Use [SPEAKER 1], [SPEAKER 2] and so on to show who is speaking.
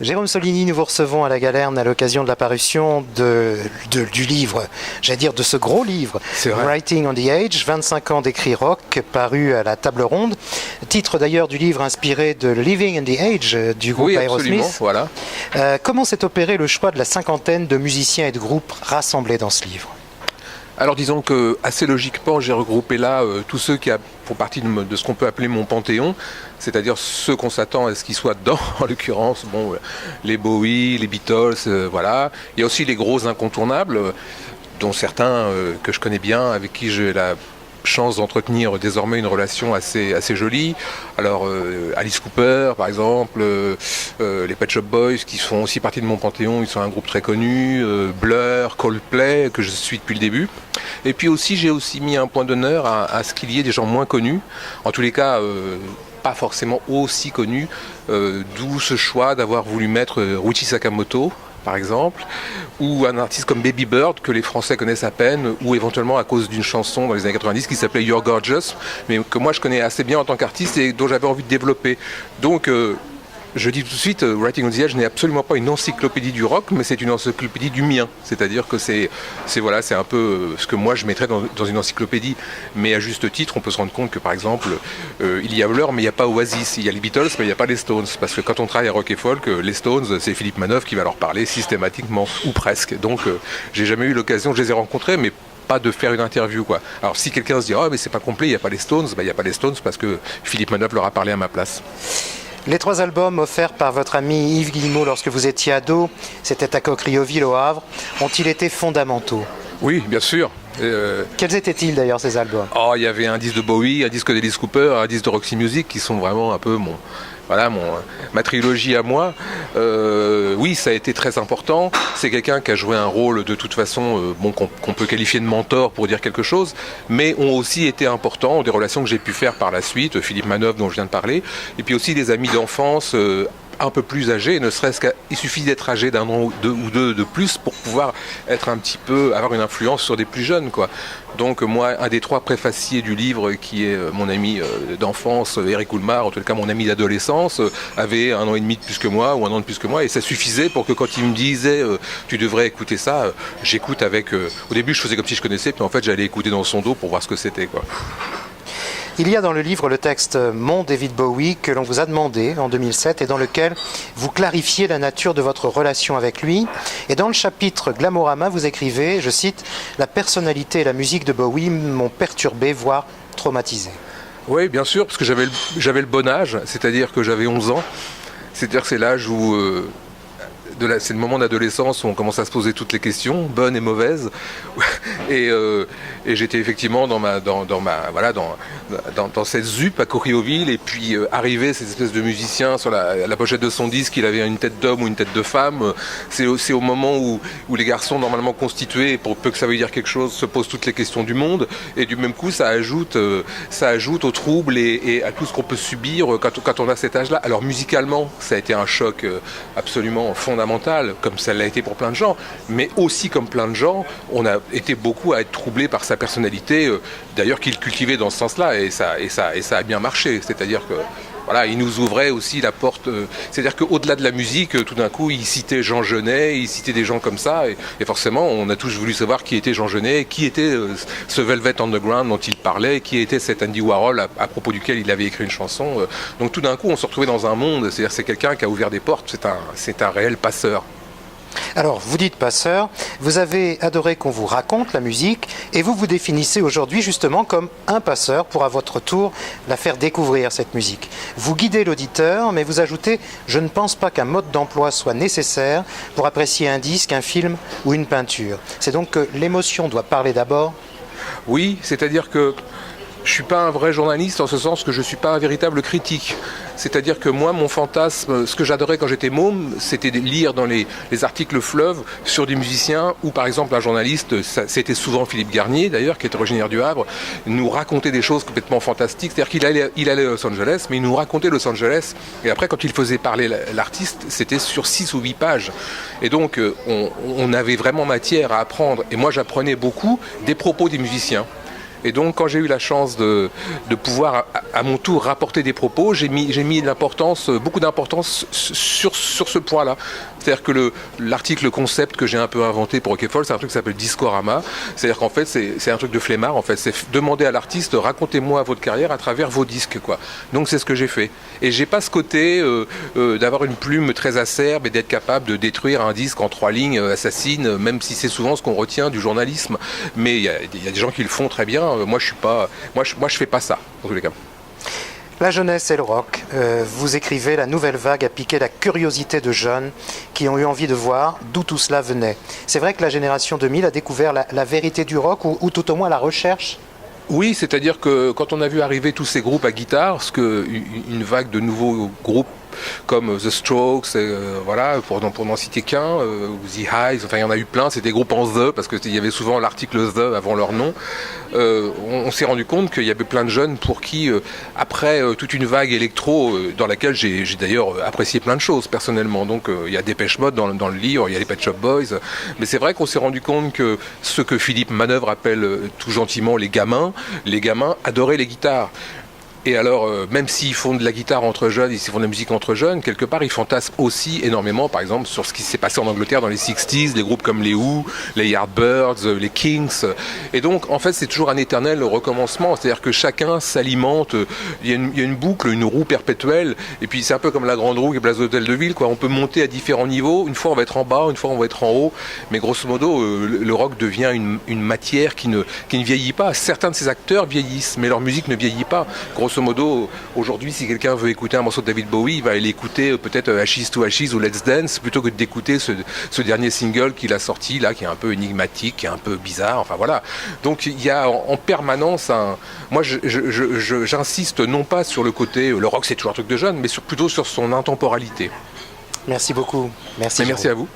[SPEAKER 1] Jérôme Soligny, nous vous recevons à la Galerne à l'occasion de la parution du livre, j'allais dire de ce gros livre, Writing on the Edge, 25 ans d'écrit rock, paru à la Table Ronde. Titre d'ailleurs du livre inspiré de Living in the Age du groupe Aerosmith.
[SPEAKER 2] Voilà.
[SPEAKER 1] Comment s'est opéré le choix de la cinquantaine de musiciens et de groupes rassemblés dans ce livre ?
[SPEAKER 2] Alors disons que assez logiquement j'ai regroupé là tous ceux qui font partie de ce qu'on peut appeler mon panthéon, c'est-à-dire ceux qu'on s'attend à ce qu'ils soient dedans, en l'occurrence les Bowie, les Beatles, voilà. Il y a aussi les gros incontournables, dont certains que je connais bien, avec qui j'ai la chance d'entretenir désormais une relation assez jolie. Alors Alice Cooper par exemple, les Pet Shop Boys qui font aussi partie de mon panthéon, ils sont un groupe très connu, Blur, Coldplay que je suis depuis le début. Et puis aussi j'ai aussi mis un point d'honneur à ce qu'il y ait des gens moins connus, en tous les cas pas forcément aussi connus, d'où ce choix d'avoir voulu mettre Ryuichi Sakamoto par exemple, ou un artiste comme Baby Bird que les Français connaissent à peine, ou éventuellement à cause d'une chanson dans les années 90 qui s'appelait You're Gorgeous, mais que moi je connais assez bien en tant qu'artiste et dont j'avais envie de développer. Donc je dis tout de suite, Writing on the Edge n'est absolument pas une encyclopédie du rock, mais c'est une encyclopédie du mien. C'est-à-dire que c'est un peu ce que moi je mettrais dans une encyclopédie. Mais à juste titre, on peut se rendre compte que par exemple, il y a Blur, mais il n'y a pas Oasis. Il y a les Beatles, mais il n'y a pas les Stones. Parce que quand on travaille à rock et folk, les Stones, c'est Philippe Manœuvre qui va leur parler systématiquement, ou presque. Donc j'ai jamais eu l'occasion, je les ai rencontrés, mais pas de faire une interview, quoi. Alors si quelqu'un se dit « Oh mais c'est pas complet, il n'y a pas les Stones », il n'y a pas les Stones parce que Philippe Manœuvre leur a parlé à ma place.
[SPEAKER 1] Les 3 albums offerts par votre ami Yves Guillemot lorsque vous étiez ado, c'était à Coquerilleville au Havre, ont-ils été fondamentaux ?
[SPEAKER 2] Oui, bien sûr.
[SPEAKER 1] Quels étaient-ils d'ailleurs ces albums ?
[SPEAKER 2] Il y avait un disque de Bowie, un disque d'Alice Cooper, un disque de Roxy Music qui sont vraiment un peu ma trilogie à moi. Oui, ça a été très important. C'est quelqu'un qui a joué un rôle de toute façon qu'on peut qualifier de mentor pour dire quelque chose, mais ont aussi été importants des relations que j'ai pu faire par la suite, Philippe Manœuvre dont je viens de parler, et puis aussi des amis d'enfance un peu plus âgés, ne serait-ce qu'il suffit d'être âgé d'un an ou deux de plus pour pouvoir être un petit peu, avoir une influence sur des plus jeunes, quoi. Donc moi, un des 3 préfaciers du livre, qui est mon ami d'enfance, Eric Oulmar, en tout cas mon ami d'adolescence, avait 1 an et demi de plus que moi, ou 1 an de plus que moi, et ça suffisait pour que quand il me disait tu devrais écouter ça, j'écoute avec... Au début je faisais comme si je connaissais, puis en fait j'allais écouter dans son dos pour voir ce que c'était, quoi.
[SPEAKER 1] Il y a dans le livre le texte Mon David Bowie que l'on vous a demandé en 2007 et dans lequel vous clarifiez la nature de votre relation avec lui. Et dans le chapitre Glamorama, vous écrivez, je cite, « La personnalité et la musique de Bowie m'ont perturbé, voire traumatisé ».
[SPEAKER 2] Oui, bien sûr, parce que j'avais le bon âge, c'est-à-dire que j'avais 11 ans. C'est-à-dire que c'est l'âge où... c'est le moment d'adolescence où on commence à se poser toutes les questions, bonnes et mauvaises, et j'étais effectivement dans cette ZUP à Coquerilleville, et puis arrivé cette espèce de musicien sur la pochette de son disque, il avait une tête d'homme ou une tête de femme. C'est au moment où les garçons normalement constitués, pour peu que ça veuille dire quelque chose, se posent toutes les questions du monde, et du même coup ça ajoute au trouble et à tout ce qu'on peut subir quand on a cet âge-là. Alors musicalement, ça a été un choc absolument fondamental, comme ça l'a été pour plein de gens, mais aussi comme plein de gens, on a été beaucoup à être troublés par sa personnalité, d'ailleurs qu'il cultivait dans ce sens-là, et ça a bien marché, c'est-à-dire que voilà, il nous ouvrait aussi la porte, c'est-à-dire qu'au-delà de la musique, tout d'un coup, il citait Jean Genet, il citait des gens comme ça, et forcément, on a tous voulu savoir qui était Jean Genet, qui était ce Velvet Underground dont il parlait, qui était cet Andy Warhol à propos duquel il avait écrit une chanson. Donc tout d'un coup, on se retrouvait dans un monde, c'est-à-dire c'est quelqu'un qui a ouvert des portes, c'est un réel passeur.
[SPEAKER 1] Alors, vous dites passeur, vous avez adoré qu'on vous raconte la musique et vous vous définissez aujourd'hui justement comme un passeur pour à votre tour la faire découvrir cette musique. Vous guidez l'auditeur, mais vous ajoutez « Je ne pense pas qu'un mode d'emploi soit nécessaire pour apprécier un disque, un film ou une peinture ». C'est donc que l'émotion doit parler d'abord ?
[SPEAKER 2] Oui, c'est-à-dire que je ne suis pas un vrai journaliste en ce sens que je ne suis pas un véritable critique. C'est-à-dire que moi, mon fantasme, ce que j'adorais quand j'étais môme, c'était de lire dans les articles fleuves sur des musiciens ou par exemple un journaliste, c'était souvent Philippe Garnier d'ailleurs, qui est originaire du Havre, nous racontait des choses complètement fantastiques. C'est-à-dire qu'il allait à Los Angeles, mais il nous racontait Los Angeles. Et après, quand il faisait parler l'artiste, c'était sur 6 ou 8 pages. Et donc, on avait vraiment matière à apprendre. Et moi, j'apprenais beaucoup des propos des musiciens. Et donc, quand j'ai eu la chance de pouvoir à mon tour rapporter des propos, j'ai mis beaucoup d'importance sur ce point-là. C'est-à-dire que l'article concept que j'ai un peu inventé pour Rock'n'Fall, c'est un truc qui s'appelle Discorama. C'est-à-dire qu'en fait, c'est un truc de flemmard. En fait, c'est demander à l'artiste, racontez-moi votre carrière à travers vos disques, quoi. Donc, c'est ce que j'ai fait. Et j'ai pas ce côté d'avoir une plume très acerbe et d'être capable de détruire un disque en 3 lignes assassines, même si c'est souvent ce qu'on retient du journalisme. Mais il y a des gens qui le font très bien. Moi, je fais pas ça, en tous les cas.
[SPEAKER 1] La jeunesse et le rock. Vous écrivez, la nouvelle vague a piqué la curiosité de jeunes qui ont eu envie de voir d'où tout cela venait. C'est vrai que la génération 2000 a découvert la vérité du rock ou tout au moins la recherche.
[SPEAKER 2] Oui, c'est-à-dire que quand on a vu arriver tous ces groupes à guitare, parce qu'une vague de nouveaux groupes comme The Strokes, voilà, pour n'en citer qu'un, ou The Hives, enfin il y en a eu plein, c'était des groupes en The, parce qu'il y avait souvent l'article The avant leur nom. On s'est rendu compte qu'il y avait plein de jeunes pour qui, après toute une vague électro, dans laquelle j'ai d'ailleurs apprécié plein de choses personnellement, donc il y a Dépêche Mode dans le livre, il y a les Pet Shop Boys, mais c'est vrai qu'on s'est rendu compte que ce que Philippe Manœuvre appelle tout gentiment les gamins adoraient les guitares. Et alors, même s'ils font de la guitare entre jeunes, s'ils font de la musique entre jeunes, quelque part, ils fantasment aussi énormément, par exemple, sur ce qui s'est passé en Angleterre dans les 60s, les groupes comme les Who, les Yardbirds, les Kings. Et donc, en fait, c'est toujours un éternel recommencement. C'est-à-dire que chacun s'alimente. Il y a une boucle, une roue perpétuelle. Et puis, c'est un peu comme la grande roue qui est place de l'Hôtel de Ville, quoi. On peut monter à différents niveaux. Une fois, on va être en bas, une fois, on va être en haut. Mais grosso modo, le rock devient une matière qui ne vieillit pas. Certains de ces acteurs vieillissent, mais leur musique ne vieillit pas. Grosso modo, aujourd'hui, si quelqu'un veut écouter un morceau de David Bowie, il va aller écouter peut-être Ashes to Ashes ou Let's Dance plutôt que d'écouter ce dernier single qu'il a sorti là, qui est un peu énigmatique, qui est un peu bizarre. Enfin voilà. Donc il y a en permanence moi, j'insiste non pas sur le côté le rock c'est toujours un truc de jeune, mais plutôt sur son intemporalité.
[SPEAKER 1] Merci beaucoup. Merci.
[SPEAKER 2] Merci à vous.